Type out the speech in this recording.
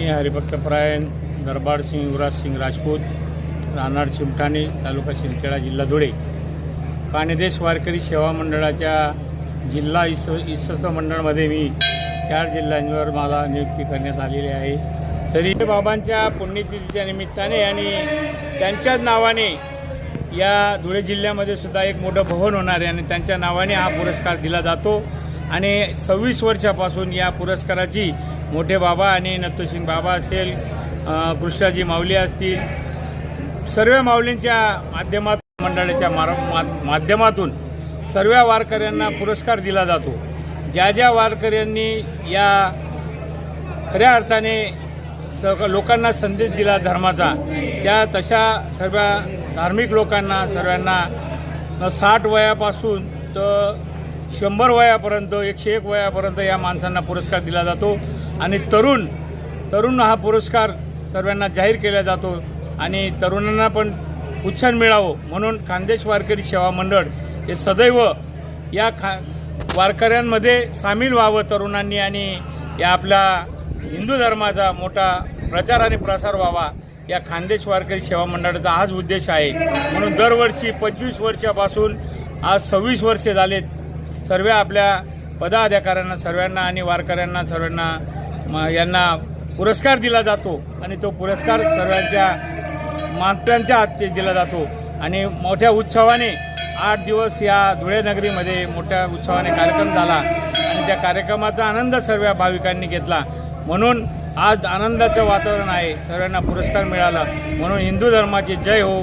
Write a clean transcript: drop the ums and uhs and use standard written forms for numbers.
हरिभक्तपरायण दरबार सिंह युवराज सिंह राजपूत राहणार चिमठाणे तालुका शिंदखेडा जिल्हा धुळे कानिदेश वारकरी सेवा मंडळाच्या जिल्हा इसस्व मंडळामध्ये मी 4 जिल्ह्यांवर मला नियुक्ती करण्यात आलेली आहे। तरी बाबांच्या पुण्यतिथीच्या निमित्ताने आणि त्यांच्याच नावाने या धुळे जिल्ह्यामध्ये सुद्धा एक मोठं भवन होणार आहे आणि त्यांच्या नावाने हा पुरस्कार दिला जातो आणि 26 वर्षापासून या पुरस्काराची मोठे बाबा आणि नत्तूसिंग बाबा असेल, कृष्णाजी माऊली असतील, सर्व माऊलींच्या माध्यमातून मंडळाच्या माध्यमातून सर्व वारकऱ्यांना पुरस्कार दिला जातो। ज्या ज्या वारकऱ्यांनी या खऱ्या अर्थाने लोकांना संदेश दिला धर्माचा, त्या तशा सर्व धार्मिक लोकांना सर्वांना 60 वयापासून तर 100 वयापर्यंत 101 वयापर्यंत या माणसांना पुरस्कार दिला जातो आणि तरुण हा पुरस्कार सर्वांना जाहीर केला जातो आणि तरुणांना पण उत्साह मिळावं म्हणून खानदेश वारकरी सेवा मंडळ हे सदैव या वारकऱ्यांमध्ये सामील व्हावं तरुणांनी आणि या आपल्या हिंदू धर्माचा मोठा प्रचार आणि प्रसार व्हावा या खानदेश वारकरी सेवा मंडळाचा हाच उद्देश आहे। म्हणून दरवर्षी 25 वर्षापासून आज 26 वर्षे झालेत सर्व आपल्या पदाधिकाऱ्यांना सर्वांना आणि वारकऱ्यांना सर्वांना यांना पुरस्कार दिला जातो आणि तो पुरस्कार सर्वांच्या मान्यतांच्या हाती दिला जातो आणि मोठ्या उत्सवाने 8 दिवस या धुळे नगरीमध्ये मोठ्या उत्सवाने कार्यक्रम झाला आणि त्या कार्यक्रमाचा आनंद सर्व भाविकांनी घेतला म्हणून आज आनंदाचं वातावरण आहे। सर्वांना पुरस्कार मिळाला म्हणून हिंदू धर्माची जय हो।